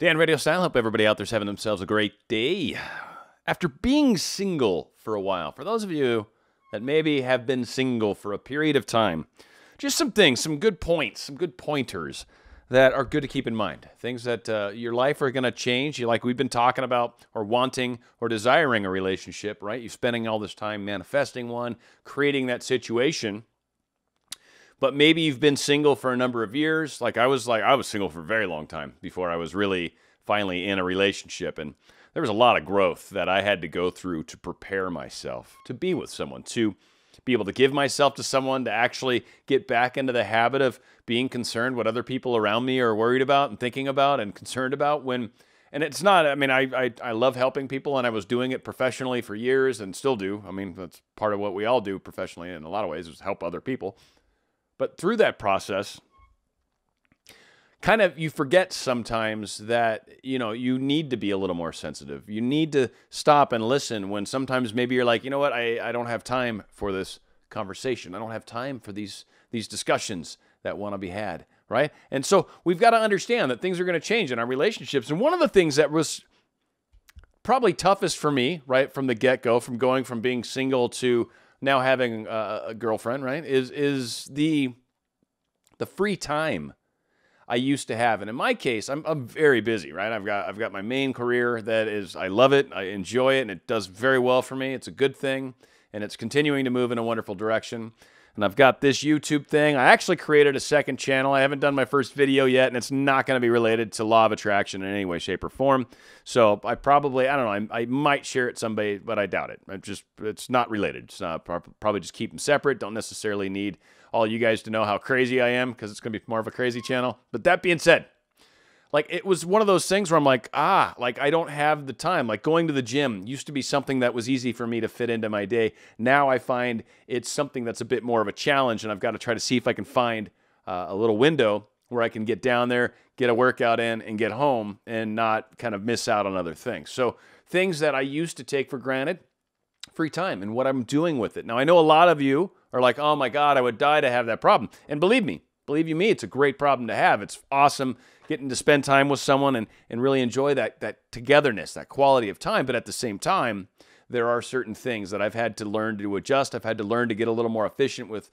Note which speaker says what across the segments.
Speaker 1: Dan, RadioStyle. Hope everybody out there's having themselves a great day. After being single for a while, for those of you that maybe have been single for a period of time, just some things, some good points, some good pointers that are good to keep in mind. Things that your life are going to change. Like we've been talking about, or wanting or desiring a relationship, right? You're spending all this time manifesting one, creating that situation. But maybe you've been single for a number of years. I was single for a very long time before I was really finally in a relationship. And there was a lot of growth that I had to go through to prepare myself to be with someone, to be able to give myself to someone, to actually get back into the habit of being concerned what other people around me are worried about and thinking about and concerned about when, and it's not, I mean, I love helping people, and I was doing it professionally for years and still do. I mean, that's part of what we all do professionally in a lot of ways, is help other people. But through that process, kind of you forget sometimes that, you need to be a little more sensitive. You need to stop and listen when sometimes maybe you're like, you know what, I don't have time for this conversation. I don't have time for these discussions that want to be had, right? And so we've got to understand that things are going to change in our relationships. And one of the things that was probably toughest for me, right, from the get-go, from going from being single to now having a girlfriend, right, is the free time I used to have. And in my case, I'm very busy, right? I've got my main career that is, I love it, I enjoy it, and it does very well for me. It's a good thing, and it's continuing to move in a wonderful direction. And I've got this YouTube thing. I actually created a second channel. I haven't done my first video yet, and it's not going to be related to law of attraction in any way, shape, or form. So I don't know, I might share it someday, but I doubt it. It's not related. It's not, probably just keep them separate. Don't necessarily need all you guys to know how crazy I am, because it's going to be more of a crazy channel. But that being said, it was one of those things where I'm like, I don't have the time. Like going to the gym used to be something that was easy for me to fit into my day. Now I find it's something that's a bit more of a challenge, and I've got to try to see if I can find a little window where I can get down there, get a workout in, and get home and not kind of miss out on other things. So things that I used to take for granted, free time, and what I'm doing with it. Now, I know a lot of you are like, oh my God, I would die to have that problem. And believe you me, it's a great problem to have. It's awesome getting to spend time with someone and really enjoy that togetherness, that quality of time. But at the same time, there are certain things that I've had to learn to adjust. I've had to learn to get a little more efficient with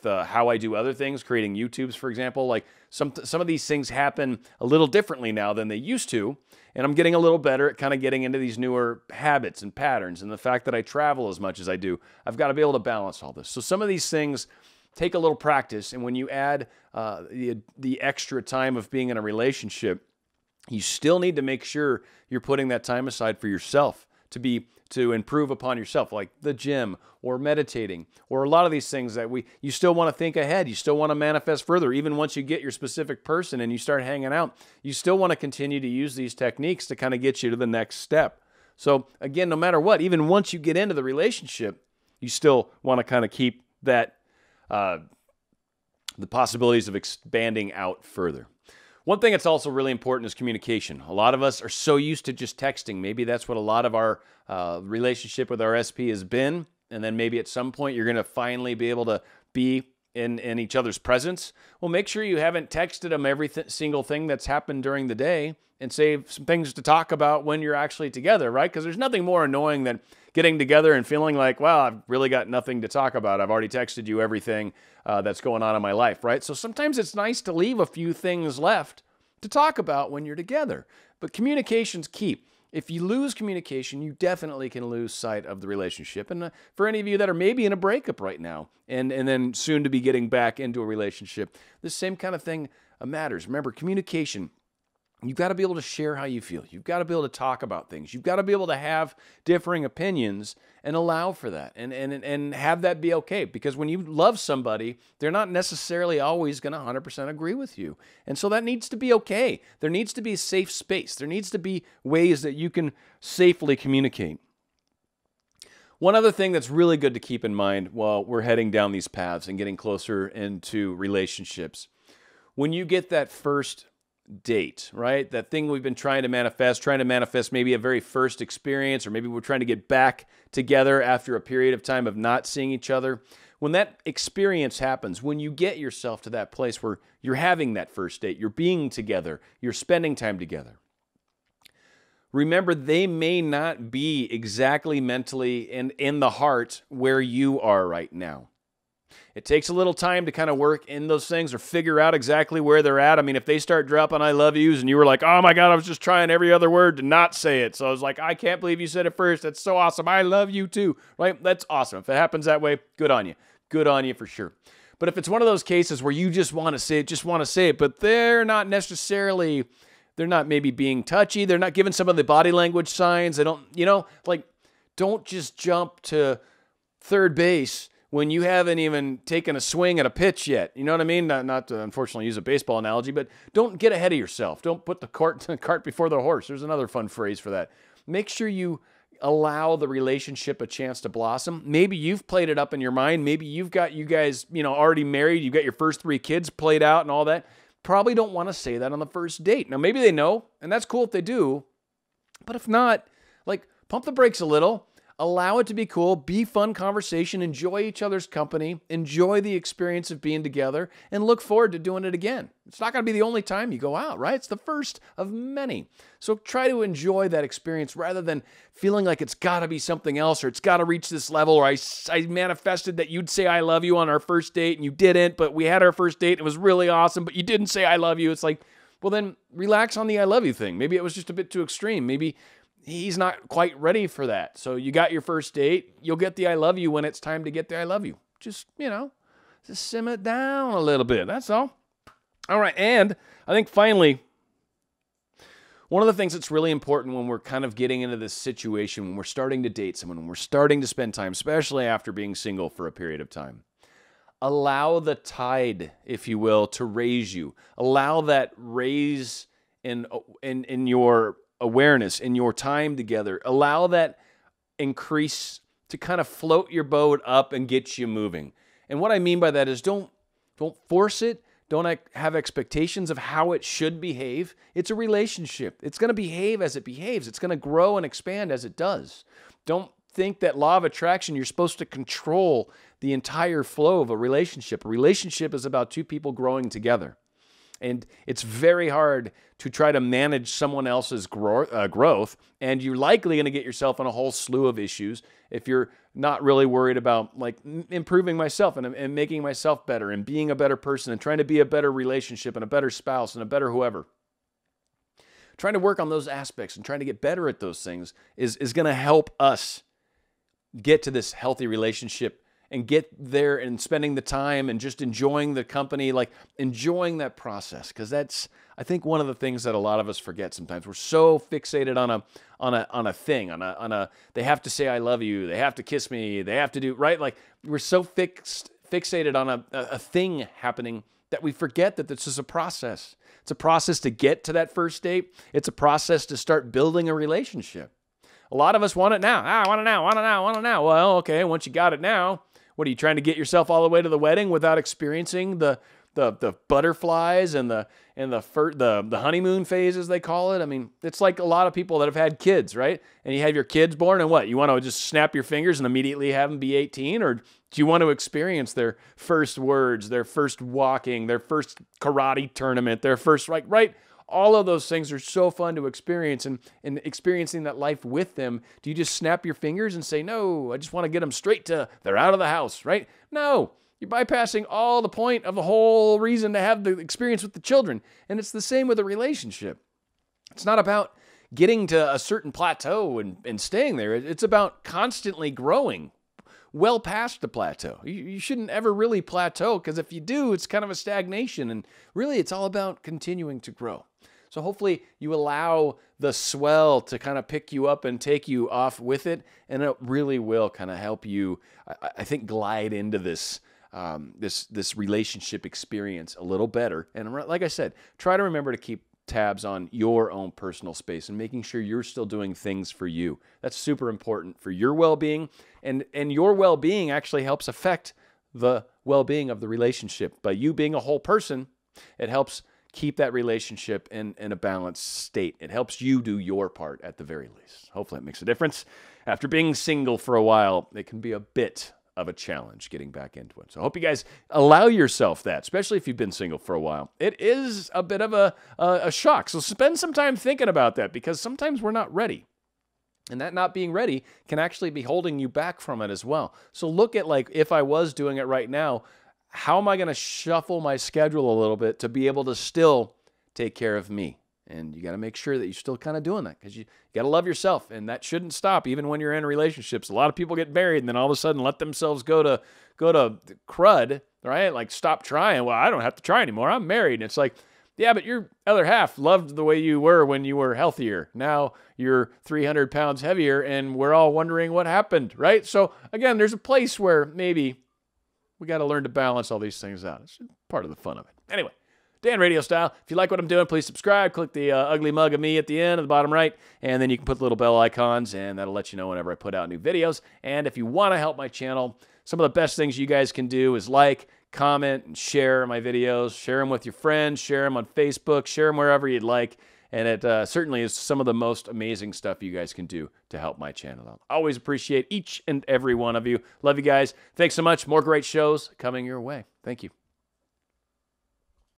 Speaker 1: how I do other things, creating YouTubes, for example. Like some of these things happen a little differently now than they used to. And I'm getting a little better at kind of getting into these newer habits and patterns. And the fact that I travel as much as I do, I've got to be able to balance all this. So some of these things take a little practice, and when you add the extra time of being in a relationship, you still need to make sure you're putting that time aside for yourself to improve upon yourself, like the gym or meditating or a lot of these things that you still want to think ahead. You still want to manifest further. Even once you get your specific person and you start hanging out, you still want to continue to use these techniques to kind of get you to the next step. So again, no matter what, even once you get into the relationship, you still want to kind of keep that the possibilities of expanding out further. One thing that's also really important is communication. A lot of us are so used to just texting. Maybe that's what a lot of our relationship with our SP has been. And then maybe at some point you're going to finally be able to be in each other's presence. Well, make sure you haven't texted them every single thing that's happened during the day, and save some things to talk about when you're actually together, right? Because there's nothing more annoying than getting together and feeling like, wow, I've really got nothing to talk about. I've already texted you everything that's going on in my life, right? So sometimes it's nice to leave a few things left to talk about when you're together. But communication's key. If you lose communication, you definitely can lose sight of the relationship. And for any of you that are maybe in a breakup right now and then soon to be getting back into a relationship, the same kind of thing matters. Remember, communication. You've got to be able to share how you feel. You've got to be able to talk about things. You've got to be able to have differing opinions and allow for that and have that be okay. Because when you love somebody, they're not necessarily always going to 100% agree with you. And so that needs to be okay. There needs to be a safe space. There needs to be ways that you can safely communicate. One other thing that's really good to keep in mind while we're heading down these paths and getting closer into relationships, when you get that first date, right? That thing we've been trying to manifest maybe a very first experience, or maybe we're trying to get back together after a period of time of not seeing each other. When that experience happens, when you get yourself to that place where you're having that first date, you're being together, you're spending time together, remember, they may not be exactly mentally and in the heart where you are right now. It takes a little time to kind of work in those things or figure out exactly where they're at. I mean, if they start dropping I love yous and you were like, oh my God, I was just trying every other word to not say it. So I was like, I can't believe you said it first. That's so awesome. I love you too, right? That's awesome. If it happens that way, good on you. Good on you for sure. But if it's one of those cases where you just want to say it, but they're not maybe being touchy. They're not giving some of the body language signs. They don't, don't just jump to third base when you haven't even taken a swing at a pitch yet. You know what I mean? Not to unfortunately use a baseball analogy, but don't get ahead of yourself. Don't put the cart before the horse. There's another fun phrase for that. Make sure you allow the relationship a chance to blossom. Maybe you've played it up in your mind. Maybe you've got you guys, already married. You've got your first 3 kids played out and all that. Probably don't want to say that on the first date. Now, maybe they know, and that's cool if they do. But if not, pump the brakes a little. Allow it to be cool, be fun conversation, enjoy each other's company, enjoy the experience of being together, and look forward to doing it again. It's not going to be the only time you go out, right? It's the first of many. So try to enjoy that experience rather than feeling like it's got to be something else or it's got to reach this level or I manifested that you'd say I love you on our first date and you didn't, but we had our first date and it was really awesome, but you didn't say I love you. It's like, well, then relax on the I love you thing. Maybe it was just a bit too extreme. Maybe he's not quite ready for that. So you got your first date. You'll get the I love you when it's time to get the I love you. Just, just simmer it down a little bit. That's all. All right. And I think finally, one of the things that's really important when we're kind of getting into this situation, when we're starting to date someone, when we're starting to spend time, especially after being single for a period of time, allow the tide, if you will, to raise you. Allow that raise in your awareness, in your time together. Allow that increase to kind of float your boat up and get you moving. And what I mean by that is don't force it. Don't have expectations of how it should behave. It's a relationship. It's going to behave as it behaves. It's going to grow and expand as it does. Don't think that law of attraction, you're supposed to control the entire flow of a relationship. A relationship is about 2 people growing together. And it's very hard to try to manage someone else's growth, and you're likely going to get yourself in a whole slew of issues if you're not really worried about improving myself and making myself better and being a better person and trying to be a better relationship and a better spouse and a better whoever. Trying to work on those aspects and trying to get better at those things is going to help us get to this healthy relationship and get there and spending the time and just enjoying the company, enjoying that process. Because that's, I think, one of the things that a lot of us forget sometimes. We're so fixated on a thing, they have to say I love you, they have to kiss me, they have to do, right? We're so fixated on a thing happening that we forget that this is a process. It's a process to get to that first date. It's a process to start building a relationship. A lot of us want it now. I want it now, want it now, want it now. Well, okay, once you got it now, what are you trying to get yourself all the way to the wedding without experiencing the butterflies and the honeymoon phase, as they call it? I mean, it's like a lot of people that have had kids, right? And you have your kids born, and what? You want to just snap your fingers and immediately have them be 18, or do you want to experience their first words, their first walking, their first karate tournament, their first right? All of those things are so fun to experience, and experiencing that life with them. Do you just snap your fingers and say, no, I just want to get them straight to they're out of the house, right? No, you're bypassing all the point of the whole reason to have the experience with the children. And it's the same with a relationship. It's not about getting to a certain plateau and staying there. It's about constantly growing well past the plateau. You shouldn't ever really plateau, because if you do, it's kind of a stagnation. And really, it's all about continuing to grow. So hopefully you allow the swell to kind of pick you up and take you off with it, and it really will kind of help you, I think, glide into this this relationship experience a little better. And like I said, try to remember to keep tabs on your own personal space and making sure you're still doing things for you. That's super important for your well-being, and your well-being actually helps affect the well-being of the relationship. By you being a whole person, it helps keep that relationship in a balanced state. It helps you do your part at the very least. Hopefully it makes a difference. After being single for a while, it can be a bit of a challenge getting back into it. So I hope you guys allow yourself that, especially if you've been single for a while. It is a bit of a shock. So spend some time thinking about that, because sometimes we're not ready. And that not being ready can actually be holding you back from it as well. So look at, like, if I was doing it right now, how am I going to shuffle my schedule a little bit to be able to still take care of me? And you got to make sure that you're still kind of doing that, because you got to love yourself, and that shouldn't stop even when you're in relationships. A lot of people get married and then all of a sudden let themselves go to crud, right? Like, stop trying. Well, I don't have to try anymore. I'm married. And it's like, yeah, but your other half loved the way you were when you were healthier. Now you're 300 pounds heavier, and we're all wondering what happened, right? So again, there's a place where maybe we got to learn to balance all these things out. It's part of the fun of it. Anyway, Dan RadioStyle. If you like what I'm doing, please subscribe. Click the ugly mug of me at the end, at the bottom right, and then you can put the little bell icons, and that'll let you know whenever I put out new videos. And if you want to help my channel, some of the best things you guys can do is like, comment, and share my videos. Share them with your friends. Share them on Facebook. Share them wherever you'd like. And it certainly is some of the most amazing stuff you guys can do to help my channel. I always appreciate each and every one of you. Love you guys. Thanks so much. More great shows coming your way. Thank you.